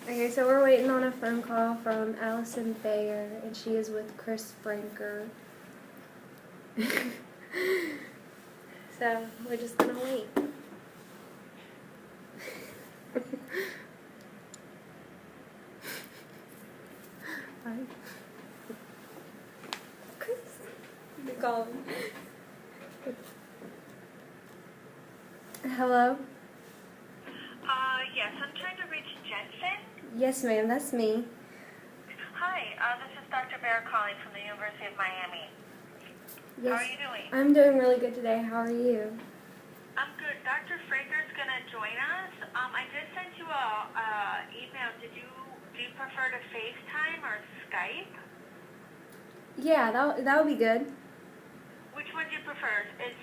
Okay, so we're waiting on a phone call from Allison Fraker, and she is with Fraker. So we're just gonna wait. Hi. Chris, they call him. Hello? Yes, I'm trying to reach Jensen. Yes, ma'am, that's me. Hi, this is Dr. Bear calling from the University of Miami. Yes. How are you doing? I'm doing really good today. How are you? I'm good. Dr. Fraker's going to join us. I did send you a email. Do you prefer to FaceTime or Skype? Yeah, that would be good. Which one do you prefer? Is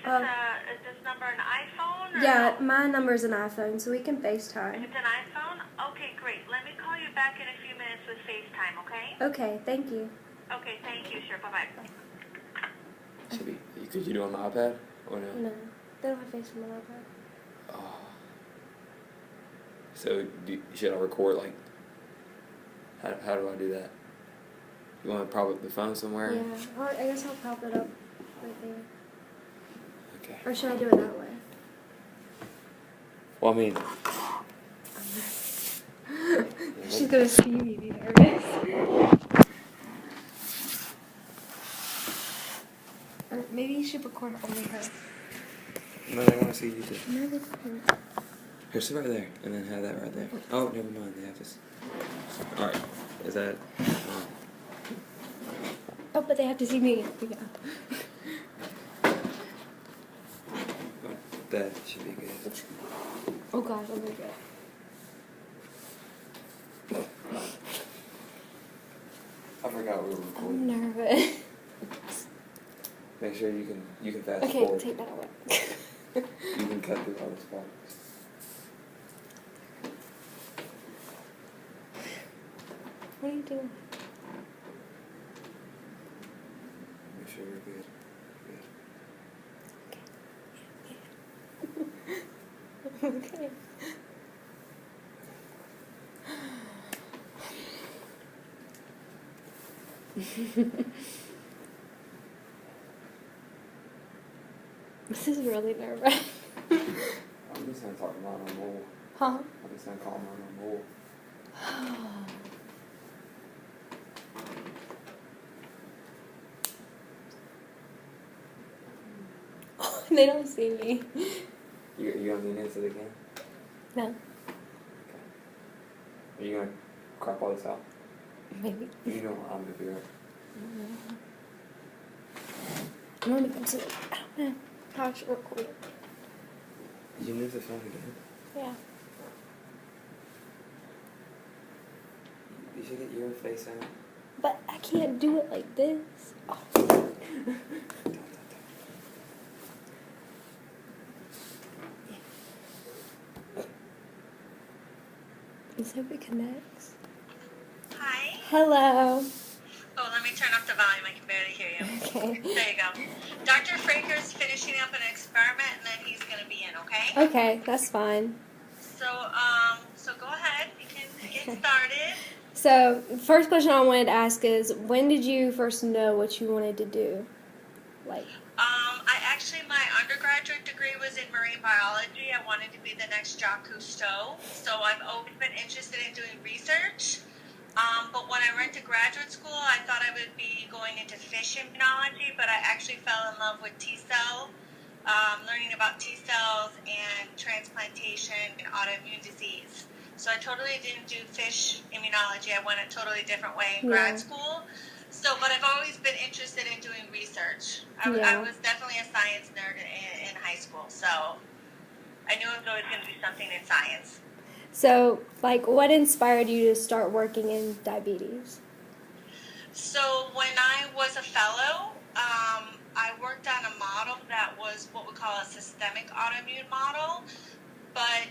this number an iPhone? Or Yeah, no? my number's an iPhone, so we can FaceTime. It's an iPhone? Okay, great. Let me call you back in a few minutes with FaceTime, okay? Okay, thank you. Okay, thank you. Sure, bye-bye. Could you do it on the iPad or no? No, they don't have FaceTime on my iPad. Oh. So should I record like? How do I do that? You want to prop up the phone somewhere? Yeah, or I guess I'll prop it up right there. Okay. Or should I do it that way? Well, I mean. She's gonna see me be nervous. Or maybe you should record only her. No, they want to see you too. No, they don't. Here, sit right there, and then have that right there. Oh, never mind. They have this. All right. Is that? Oh, but they have to see me. Yeah. That should be good. Oh gosh, oh my god. I forgot we were I'm recording. nervous. Make sure you can fast Okay, forward. take that away. You can cut through all this parts. What are you doing? Make sure you're good. Okay. This is really nerve-wracking. I'm just gonna talk about my mole. Huh? I'm just gonna call my mole. They don't see me. You gonna lean into the camera? No, Okay. Are you gonna crop all this out? maybe. You know I'm gonna do it. I'm gonna go to it. I don't know how I should record it. Did you move the phone again? Yeah. You should get your face in it. But I can't do it like this. Oh. Let's hope it connects. Hi. Hello. Oh, let me turn up the volume. I can barely hear you. Okay. There you go. Dr. Fraker's finishing up an experiment, and then he's going to be in, okay? Okay, that's fine. So go ahead. You can get started. So, first question I wanted to ask is, when did you first know what you wanted to do? Like, My undergraduate degree was in marine biology. I wanted to be the next Jacques Cousteau. So I've always been interested in doing research. But when I went to graduate school, I thought I would be going into fish immunology, but I actually fell in love with T-cell, learning about T-cells and transplantation and autoimmune disease. So I totally didn't do fish immunology. I went a totally different way in grad school. So, but I've always been interested in doing research. I was definitely a science nerd in high school, so I knew it was always going to be something in science. so, like, what inspired you to start working in diabetes? So when I was a fellow, I worked on a model that was what we call a systemic autoimmune model, but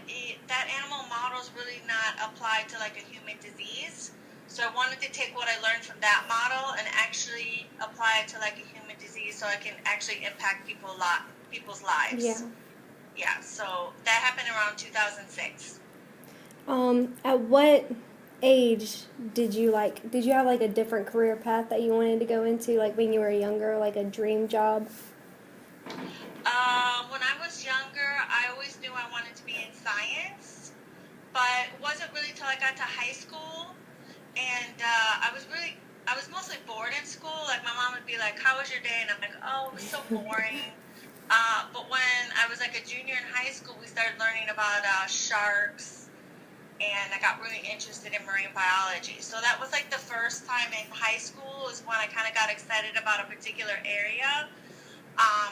that animal model is really not applied to like a human disease. So I wanted to take what I learned from that model and actually apply it to like a human disease so I can actually impact people's lives. Yeah. Yeah, so that happened around 2006. At what age did you have like a different career path that you wanted to go into, like when you were younger, like a dream job? When I was younger, I always knew I wanted to be in science, but it wasn't really till I got to high school, and I was mostly bored in school. Like my mom would be like, "How was your day?" And I'm like, "Oh, it was so boring." But when I was like a junior in high school, we started learning about sharks, and I got really interested in marine biology. So that was like the first time in high school is when I kind of got excited about a particular area.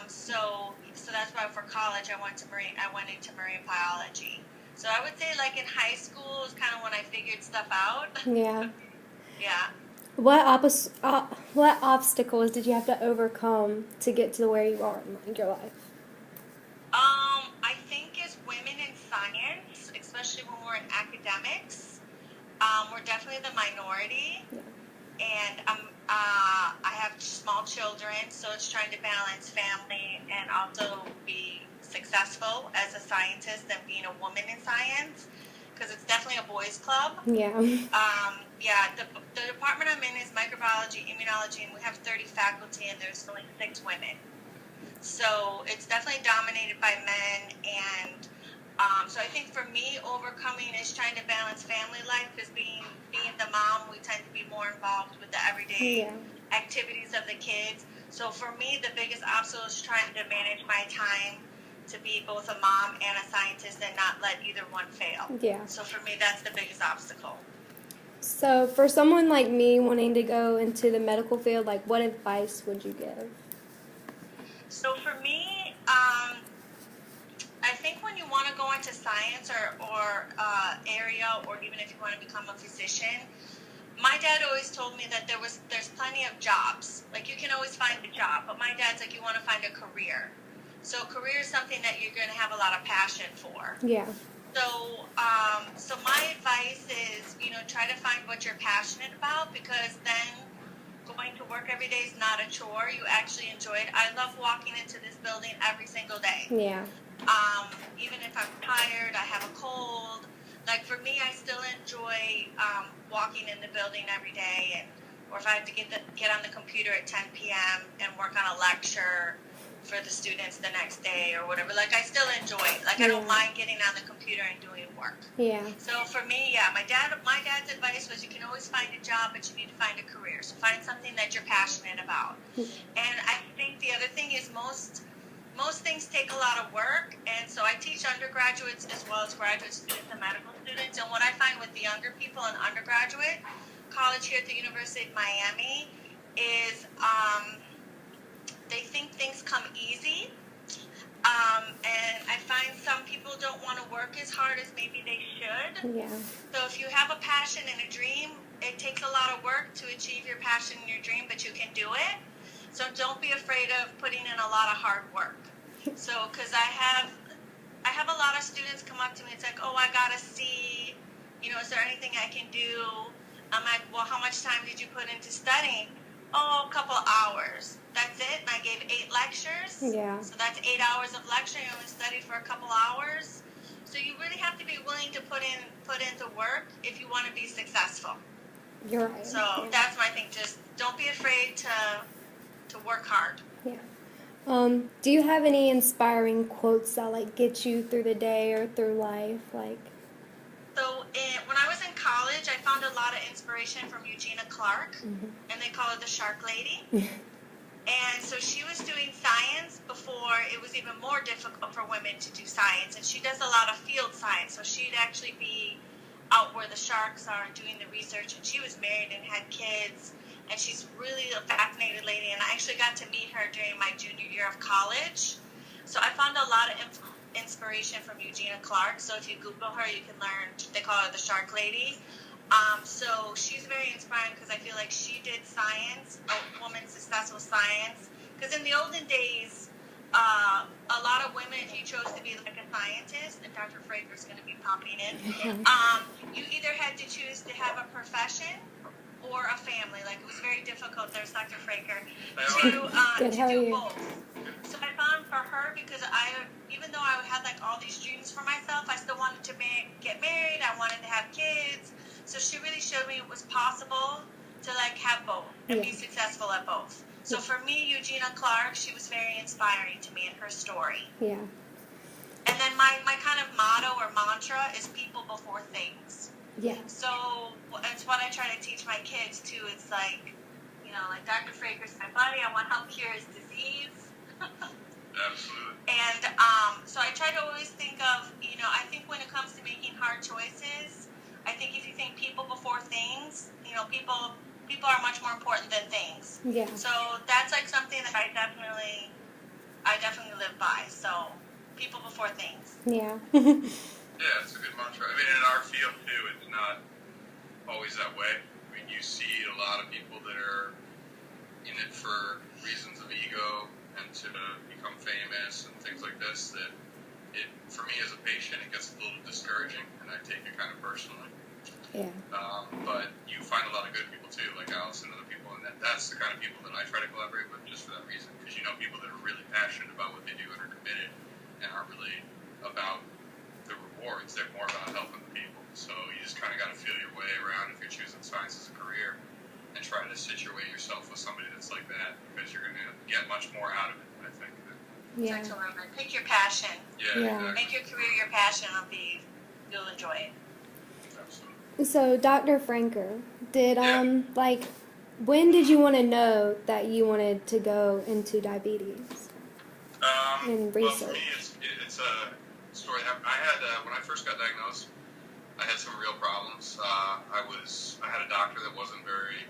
So that's why for college I went into marine biology. So I would say like in high school is kind of when I figured stuff out. Yeah. Yeah. What obstacles did you have to overcome to get to where you are in your life? I think as women in science, especially when we're in academics, we're definitely the minority. Yeah. And I have small children, so it's trying to balance family and also be successful as a scientist and being a woman in science, because it's definitely a boys' club. Yeah. The department I'm in is microbiology, immunology, and we have 30 faculty, and there's only 6 women. So it's definitely dominated by men, and so I think for me, overcoming is trying to balance family life, because being the mom, we tend to be more involved with the everyday activities of the kids. So for me, the biggest obstacle is trying to manage my time to be both a mom and a scientist and not let either one fail. Yeah. So for me, that's the biggest obstacle. So for someone like me wanting to go into the medical field, like what advice would you give? So for me, I think when you want to go into science or area, or even if you want to become a physician, my dad always told me that there's plenty of jobs. Like you can always find a job, but my dad's like, you want to find a career. So career is something that you're going to have a lot of passion for. Yeah. So my advice is, try to find what you're passionate about, because then going to work every day is not a chore. You actually enjoy it. I love walking into this building every single day. Yeah. Even if I'm tired, I have a cold. Like for me, I still enjoy walking in the building every day, or if I have to get on the computer at 10 p.m. and work on a lecture for the students the next day or whatever. Like I still enjoy it. Like I don't mind getting on the computer and doing work. Yeah. So for me, my dad's advice was you can always find a job, but you need to find a career. So find something that you're passionate about. And I think the other thing is most things take a lot of work, and so I teach undergraduates as well as graduate students and medical students. And what I find with the younger people in undergraduate college here at the University of Miami is they think things come easy. And I find some people don't want to work as hard as maybe they should. Yeah. So if you have a passion and a dream, it takes a lot of work to achieve your passion and your dream, but you can do it. So don't be afraid of putting in a lot of hard work. So, because I have a lot of students come up to me, it's like, oh, I got to see, is there anything I can do? I'm like, well, how much time did you put into studying? Oh, a couple hours. That's it. And I gave 8 lectures. Yeah. So that's 8 hours of lecture. You only studied for a couple hours. So you really have to be willing to put into work if you want to be successful. You're right. So that's my thing. Just don't be afraid to work hard. Yeah. Do you have any inspiring quotes that get you through the day or through life? So when I was in college, I found a lot of inspiration from Eugenia Clark, and they call her the Shark Lady. And so she was doing science before it was even more difficult for women to do science, and she does a lot of field science. So she'd actually be out where the sharks are and doing the research, and she was married and had kids, and she's really a fascinating lady, and I actually got to meet her during my junior year of college. So I found a lot of inspiration from Eugenia Clark. So if you Google her, you can learn, they call her the Shark Lady. So she's very inspiring because I feel like she did science, a woman successful science, because in the olden days, a lot of women, if you chose to be like a scientist, and Dr. Fraker is going to be popping in, you either had to choose to have a profession or a family. Like it was very difficult, there's Dr. Fraker, to do both. So I found for her, because even though I had all these dreams for myself, I still wanted to get married, I wanted to have kids. So she really showed me it was possible to like have both and be successful at both. So for me, Eugenia Clark, she was very inspiring to me in her story. Yeah. And then my kind of motto or mantra is people before things. Yeah. So it's what I try to teach my kids too. It's like, you know, like Dr. Fraker's my buddy. I want to help cure his disease. Absolutely. And so I try to always think of, you know, I think when it comes to making hard choices, I think if you think people before things, you know, people are much more important than things. Yeah. So that's like something that I definitely live by. So people before things. Yeah. Yeah, it's a good mantra. I mean, in our field too, it's not always that way. I mean, you see a lot of people that are in it for reasons of ego and to become famous and things like this. That for me as a patient, it gets a little discouraging, and I take it kind of personally. Yeah. But you find a lot of good people too, like Allison and other people, and that's the kind of people that I try to collaborate with just for that reason. Because you know people that are really passionate about what they do and are committed and aren't really about the rewards. They're more about helping the people. So you just kind of got to feel your way around if you're choosing science as a career and try to situate yourself with somebody that's like that, because you're going to get much more out of it, I think. Yeah. Pick your passion. Yeah. Exactly. Make your career your passion. You'll enjoy it. Absolutely. So, Dr. Fraker, like, when did you want to know that you wanted to go into diabetes and research? Well, for me, it's a story. I had when I first got diagnosed, I had some real problems. I had a doctor that wasn't very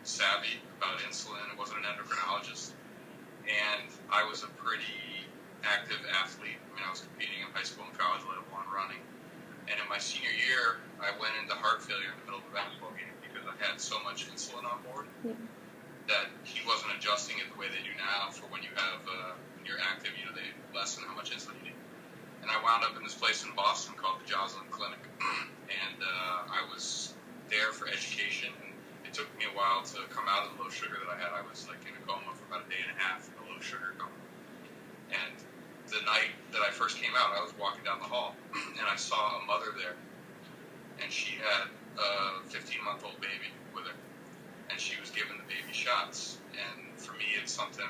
savvy about insulin. It wasn't an endocrinologist, and I was a pretty active athlete. I mean, I was competing in high school and college level on running. And in my senior year, I went into heart failure in the middle of a basketball game because I had so much insulin on board that he wasn't adjusting it the way they do now for when you have when you're active. You know, they lessen how much insulin you need. And I wound up in this place in Boston called the Joslin Clinic, and I was there for education. And it took me a while to come out of the low sugar that I had. I was like in a coma for about a day and a half, a low sugar coma. And the night that I first came out, I was walking down the hall, and I saw a mother there, and she had a 15-month-old baby with her, and she was giving the baby shots. And for me, it's something,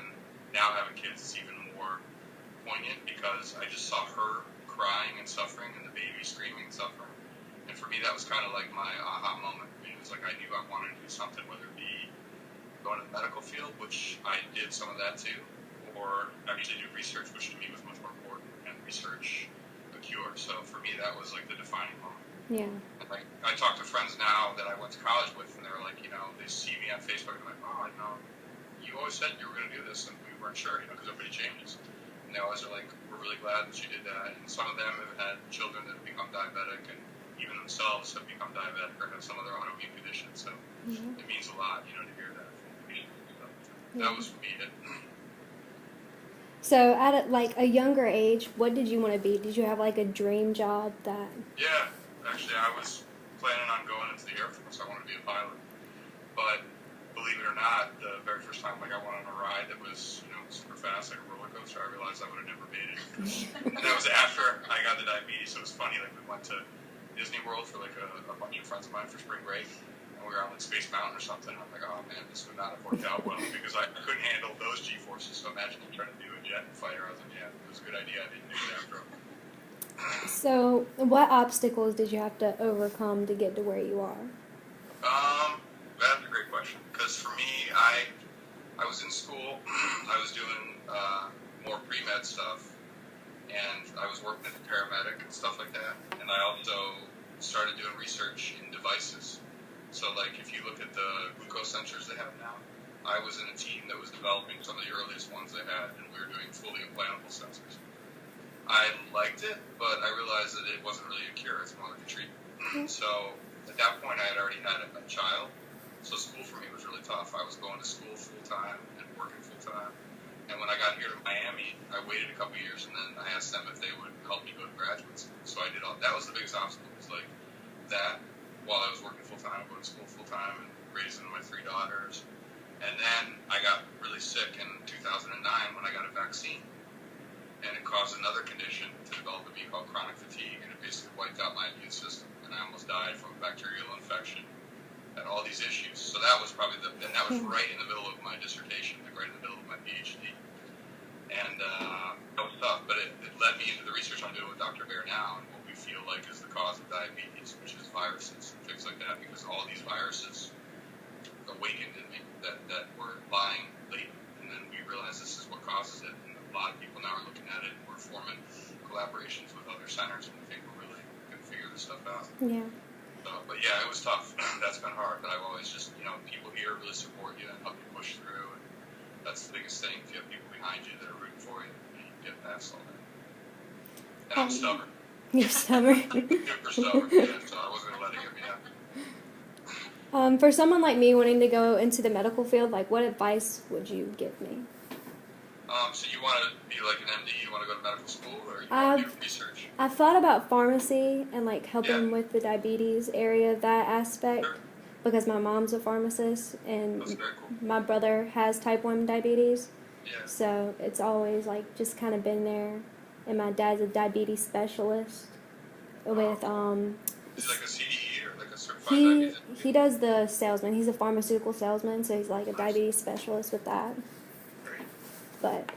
now having kids, it's even more poignant because I just saw her crying and suffering, and the baby screaming and suffering. And for me, that was kind of like my aha moment. I mean, it was like I knew I wanted to do something, whether it be going to the medical field, which I did some of that too, or actually do research, which to me was much more important, and research a cure. So for me, that was like the defining moment. Yeah. And like I talk to friends now that I went to college with, and they're like, you know, they see me on Facebook and they're like, oh, I know, you always said you were going to do this, and we weren't sure, you know, because everybody changes. And they always are like, we're really glad that you did that. And some of them have had children that have become diabetic, and even themselves have become diabetic or have some other autoimmune condition. So it means a lot, you know, to hear that from patients. So that was for me it. So at a younger age, what did you want to be? Did you have like a dream job that? Yeah, actually, I was planning on going into the Air Force. I wanted to be a pilot, but believe it or not, the very first time like I went on a ride that was, you know, super fast, like a roller coaster, I realized I would have never made it. And that was after I got the diabetes. So it was funny. Like we went to Disney World for like a bunch of friends of mine for spring break. We were on like Space Mountain or something. I'm like, oh man, this would not have worked out well because I couldn't handle those G-forces. So imagine trying to do a jet fighter. I was like, yeah, it was a good idea. I didn't do it after. So what obstacles did you have to overcome to get to where you are? That's a great question. Because for me, I was in school. I was doing more pre-med stuff, and I was working as a paramedic and stuff like that. And I also started doing research in devices. So, like, if you look at the glucose sensors they have now, I was in a team that was developing some of the earliest ones they had, and we were doing fully implantable sensors. I liked it, but I realized that it wasn't really a cure. It's more like a treatment. So, at that point, I had already had a child. So, school for me was really tough. I was going to school full-time and working full-time. And when I got here to Miami, I waited a couple years, and then I asked them if they would help me go to graduate school. So, I did all that. Was the biggest obstacle. It was like that. While I was working full-time, going to school full-time and raising my 3 daughters. And then I got really sick in 2009 when I got a vaccine. And it caused another condition to develop in me called chronic fatigue, and it basically wiped out my immune system. And I almost died from a bacterial infection. all these issues. So that was probably and that was right in the middle of my dissertation, like right in the middle of my PhD. And that was tough, but it led me into the research I'm doing with Dr. Bear now, and what we feel like is the cause of diabetes, which is viruses and things like that, because all these viruses awakened in me that were lying latent, and then we realized this is what causes it, and a lot of people now are looking at it, and we're forming collaborations with other centers, and we think we're really going to figure this stuff out. Yeah. But yeah, it was tough. That's been hard, but I've always just, people here really support you and help you push through, and that's the biggest thing. If you have people behind you that are rooting for you, you can get past all that. And I'm stubborn. You're stubborn. Super stubborn, yeah, so I wasn't going to let it get me out. For someone like me wanting to go into the medical field, like, what advice would you give me? So you want to be like an MD? You want to go to medical school, or you want to do research? I've thought about pharmacy and like helping with the diabetes area, that aspect, Sure. because my mom's a pharmacist and That's very cool. my brother has type 1 diabetes. Yeah. So it's always like just kind of been there. And my dad's a diabetes specialist with Is he like a CDE or like a certified he diabetes? he does the salesman. He's a pharmaceutical salesman, so he's like a diabetes specialist with that. Great. But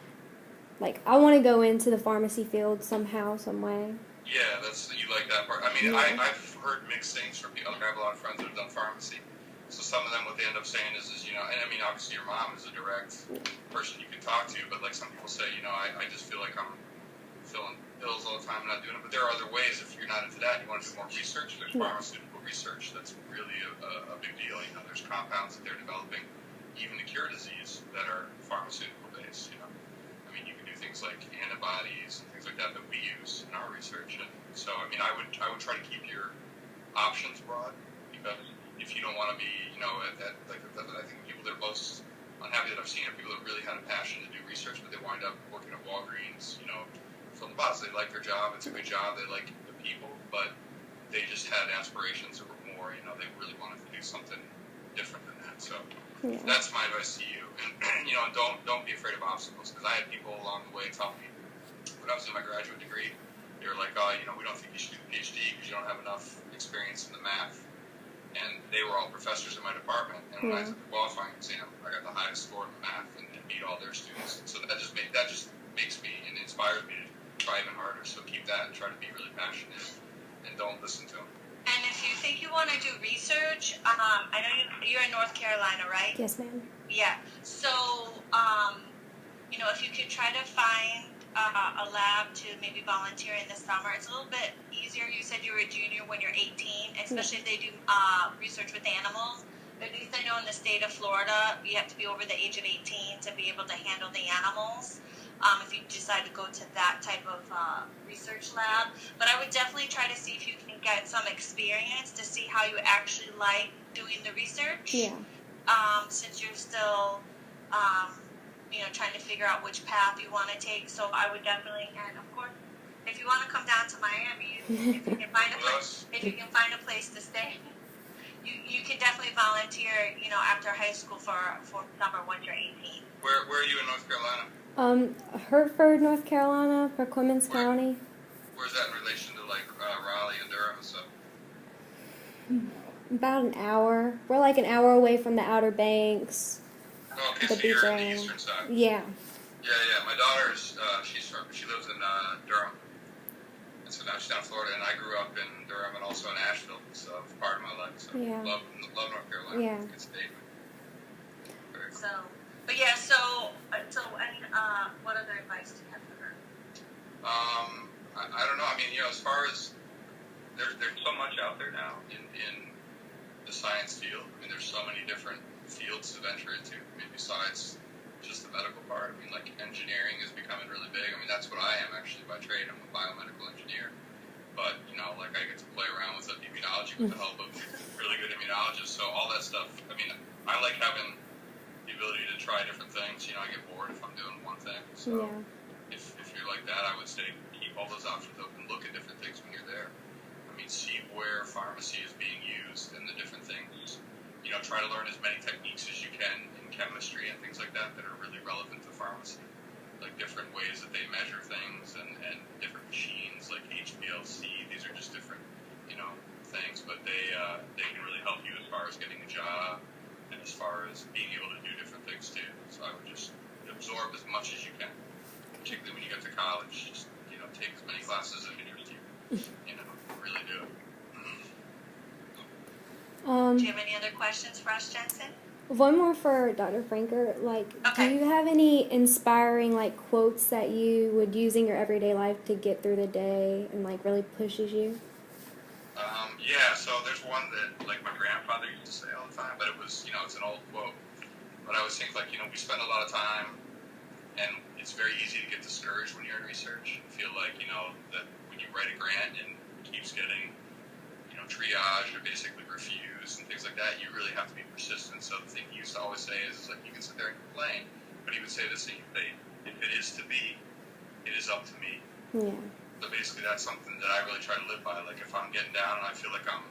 like I want to go into the pharmacy field somehow, some way. Yeah, you like that part. I mean, Yeah. I've heard mixed things from people. I have a lot of friends that have done pharmacy. So some of them, what they end up saying is and I mean, obviously your mom is a direct person you can talk to, but like some people say, I just feel like I'm filling pills all the time and not doing it. But there are other ways. If you're not into that, you want to do more research. There's pharmaceutical research that's really a big deal. There's compounds that they're developing, even to cure disease, that are pharmaceutical based. I mean, you can do things like antibodies and things like that we use in our research. And so, I mean, I would try to keep your options broad, because if you don't want to be, I think people that are most unhappy that I've seen are people that really had a passion to do research, but they wind up working at Walgreens, filling the bottles. They like their job. It's a good job. They like the people, but they just had aspirations that were more, they really wanted to do something different than that. So that's my advice to you. And, don't be afraid of obstacles, because I had people along the way tell me, when I was in my graduate degree, they were like, we don't think you should do a PhD because you don't have enough experience in the math. And they were all professors in my department. And when I took the qualifying exam, I got the highest score in the math and beat all their students. So that just makes me and inspires me to try even harder. So keep that and try to be really passionate, and don't listen to them. And if you think you want to do research, I know you're in North Carolina, right? Yes, ma'am. Yeah. So, if you could try to find a lab to maybe volunteer in the summer, it's a little bit easier. You said you were a junior when you're 18, especially if they do research with animals. At least I know in the state of Florida, you have to be over the age of 18 to be able to handle the animals. If you decide to go to that type of research lab. But I would definitely try to see if you can get some experience to see how you actually like doing the research. Yeah. Since you're still, trying to figure out which path you want to take. So I would definitely, and of course, if you want to come down to Miami, if you can find a place to stay, you can definitely volunteer, after high school for summer when you're 18. Where are you in North Carolina? Hertford, North Carolina, for Clemens County. Where's that in relation to Raleigh and Durham and stuff? About an hour. We're like an hour away from the Outer Banks. Oh, okay, The so you're beach on the area. eastern side. Yeah. Yeah. My daughter's, she lives in Durham. And so now she's down in Florida, and I grew up in Durham and also in Asheville, so it's part of my life. So love North Carolina. Yeah. Good state. Very cool. So, but yeah, so what other advice do you have for her? I don't know. I mean, as far as there's so much out there now in the science field. I mean, there's so many different fields to venture into. I mean, besides just the medical part. I mean, like engineering is becoming really big. I mean, that's what I am actually by trade. I'm a biomedical engineer. But, like I get to play around with immunology with the help of really good immunologists. So all that stuff, I mean, I like having the ability to try different things. I get bored if I'm doing one thing. So if you're like that, I would say keep all those options open. Look at different things when you're there. I mean, see where pharmacy is being used and the different things. Try to learn as many techniques as you can in chemistry and things like that are really relevant to pharmacy. Like different ways that they measure things and different machines like HPLC. These are just different, things, but they can really help you as far far as getting a job and as far as being able to do different things too. So I would just absorb as much as you can, particularly when you get to college. Just, take as many classes as interest you. Really do it. Do you have any other questions for us, Jensen? One more for Dr. Franker. Okay. Do you have any inspiring, quotes that you would use in your everyday life to get through the day and, really pushes you? Yeah, so there's one that, my grandfather used to say all the time, but it was, it's an old quote. But I always think, we spend a lot of time, and it's very easy to get discouraged when you're in research. I feel like, that when you write a grant and it keeps getting, triage or basically refused and things like that, you really have to be persistent. So the thing he used to always say is you can sit there and complain, but he would say the same thing. If it is to be, it is up to me. Yeah. So basically that's something that I really try to live by. If I'm getting down and I feel like I'm,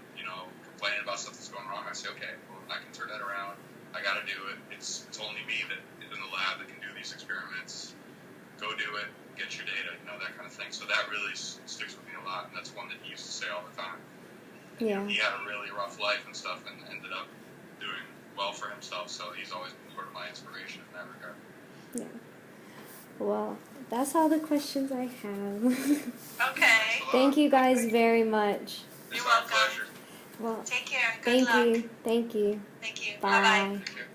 complaining about stuff that's going wrong, I say, okay, well, I can turn that around. I got to do it. It's only me that is in the lab that can do these experiments. Go do it. Get your data. That kind of thing. So that really sticks with me a lot, and that's one that he used to say all the time. Yeah. He had a really rough life and stuff, and ended up doing well for himself. So he's always been sort of my inspiration in that regard. Yeah. Well, that's all the questions I have. Okay. Thank you guys very much. You're welcome. Pleasure. Well, Take care. Good luck. Thank you. Thank you. Bye. Bye-bye. Take care.